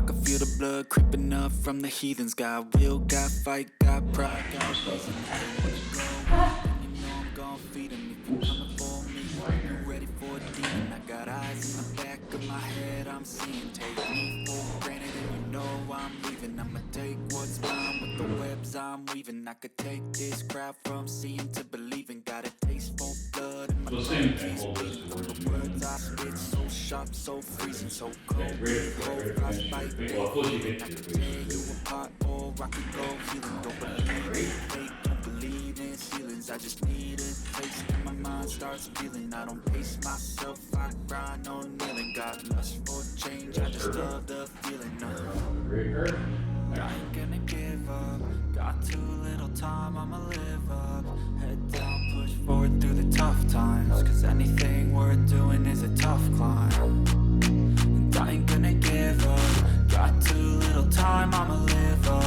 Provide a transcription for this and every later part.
can feel the blood creeping up from the heathens. Got will, got fight, got pride, got reason. I don't wanna go, and you know I'm gon' feed 'em. If you're coming for me, you ready for a demon. I got eyes in the back of my head, I'm seeing. Take me for granted and you know I'm leaving. I'ma take what's mine with the webs I'm weaving. I could take this crowd from seeing to believing. Got a taste for blood in my throat keeps bleeding. From the words I spit, so sharp, so freezing, so cold. Cold frostbite, day feeling. I could tear you apart or I could go healing. Don't believe in fate, don't believe in ceilings. I just need a taste and my mind starts feeling. I don't pace myself, I grind on kneeling. Got lust for change, I just love the feeling. I ain't gonna give up. Got too little time, I'ma live up. Head down, push forward through the tough times. Cause anything worth doing is a tough climb. And I ain't gonna give up. Got too little time, I'ma live up.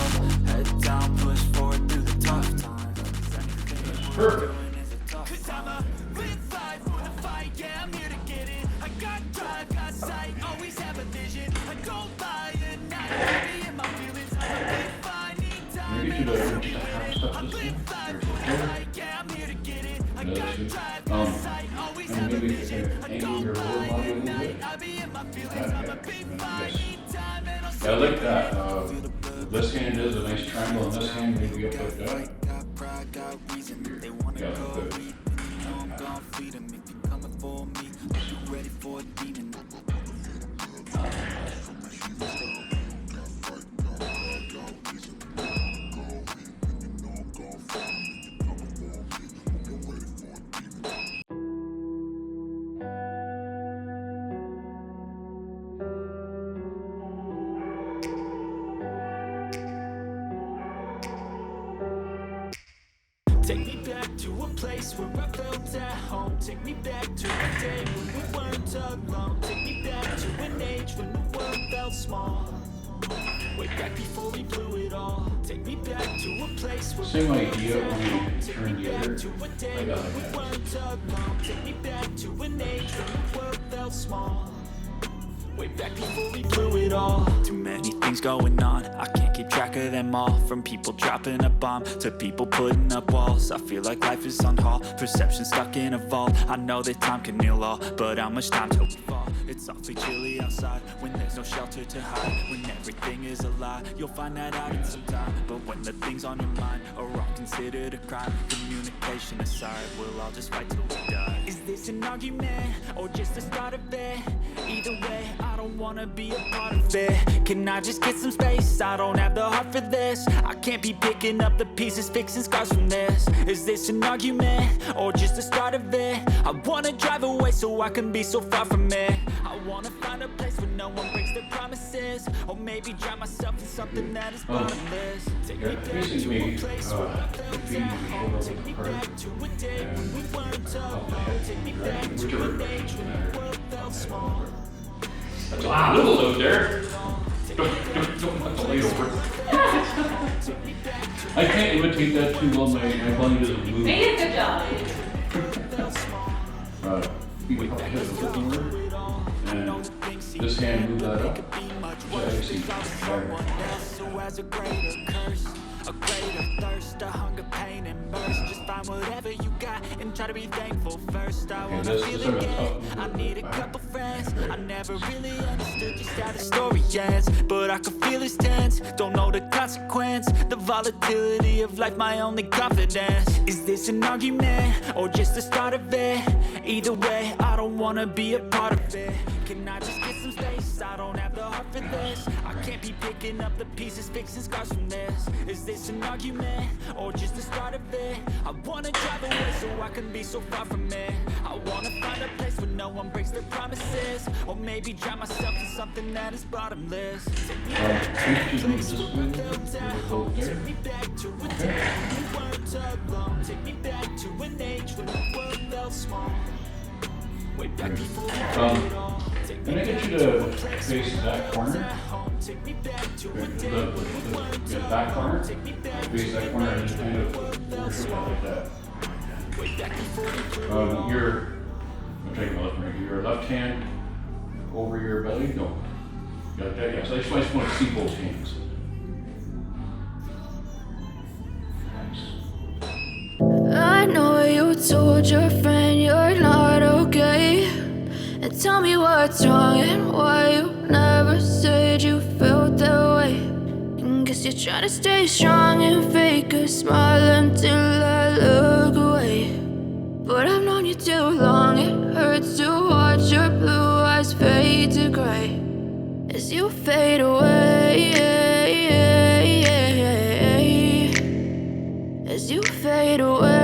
Head down, push forward through the tough times. Cause anything worth doing is a tough climb. Cause I'ma live life for the fight, yeah, I'm here to get it. I got drive, got sight, always have a vision. I go by at night, I be in my feelings. I'ma live fine, need time, and I'll still be winning. I live life for the fight, yeah, I'm here to get it. I got drive, got sight, always have a vision. I go by at night, I be in my feelings. I'ma be fine, need time, and I'll still I like that. This hand is a nice triangle, and this hand maybe up like that. got pride, got reason. They wanna go read, you know I'm gon' feed 'em. If you coming for me, are you ready for a demon? Take me back to a place where I felt at home. Take me back to a day when we weren't alone. Take me back to an age when the world felt small. Way back before we blew it all. Take me back to a place where Same we idea felt when at home. you Take turn me the back other. to a day I got when we that. weren't alone. Take me back to an age when the world felt small. Way back before we blew it all. Too many things going on, I can't keep track of them all. From people dropping a bomb to people putting up walls. I feel like life is on hold, perception stuck in a vault. I know that time can heal all, but how much time till we fall? It's awfully chilly outside when there's no shelter to hide. When everything is a lie, you'll find that out in some time. But when the things on your mind are all considered a crime, communication aside, we'll all just fight till we die. Is this an argument or just the start of it? Either way, I don't wanna be a part of it. Can I just get some space? I don't have the heart for this. I can't be picking up the pieces, fixing scars from this. Is this an argument or just the start of it? I wanna drive away so I can be so far from it. I wanna find a place where no one breaks their promises. Or maybe drown myself in something that is bottomless. Take me back to a place where I felt at home. Take me back to a day when we weren't alone. Take me back to an age when the world felt small. That's a little out there. Don't let the light over. I can't imitate that too well. My body doesn't move. They did a good job. You can probably hit it a little more. And this hand move that up. So I see Someone else who has a greater curse, a greater thirst, a hunger, pain, and burst. Just find whatever you got and try to be thankful first. I wanna feel again, I need a couple friends. I never really understood just how the story ends, but I can feel it's tense, don't know the consequence. The volatility of life, my only confidence. Is this an argument or just the start of it? Either way, I don't wanna be a part of it. Can I just get some space? I don't have the heart for this. I can't be picking up the pieces, fixing scars from this. Is this an argument or just the start of it? I wanna drive away so I can be so far from it. I wanna find a place where no one breaks their promises. Or maybe drown myself in something that is bottomless. Take me back to a place where I felt at home. Take me back to a day when we weren't alone. Take me back to an age when the world felt small. Way back before we blew it all. Can I get you to face that corner? The back corner? Face that corner and just kind of push it out like that. I'm taking my left hand. Your left hand over your belly? No. Got that? Yeah, so I just want to see both hands. I know you told your friend you're not okay, and tell me what's wrong and why you never said you felt that way. And guess you're trying to stay strong and fake a smile until I look away. But I've known you too long, it hurts to watch your blue eyes fade to gray as you fade away, as you fade away.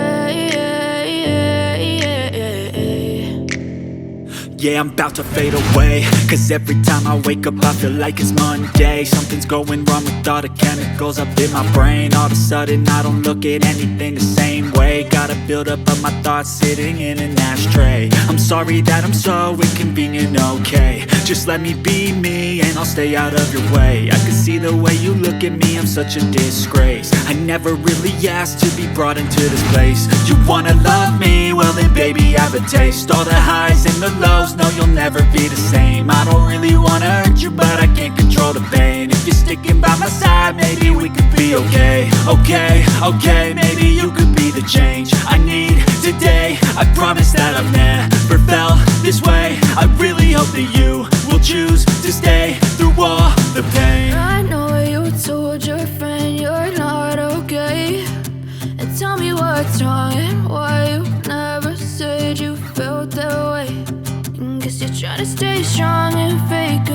Yeah, I'm about to fade away, cause every time I wake up I feel like it's Monday. Something's going wrong with all the chemicals up in my brain. All of a sudden I don't look at anything the same way. Got a buildup of my thoughts sitting in an ashtray. I'm sorry that I'm so inconvenient, okay. Just let me be me and I'll stay out of your way. I can see the way you look at me, I'm such a disgrace. I never really asked to be brought into this place. You wanna love me? Well then baby have a taste. All the highs and the lows, no you'll never be the same. I don't really wanna hurt you but I can't control the pain. If you're sticking by my side maybe we could be okay. Okay, maybe you could be the change I need today. I promise that I've never felt this way. I really hope that you will choose to stay through all the pain. I know you told your friend you're not okay, and tell me what's wrong and why you never said you felt that way. And guess you're trying to stay strong and fake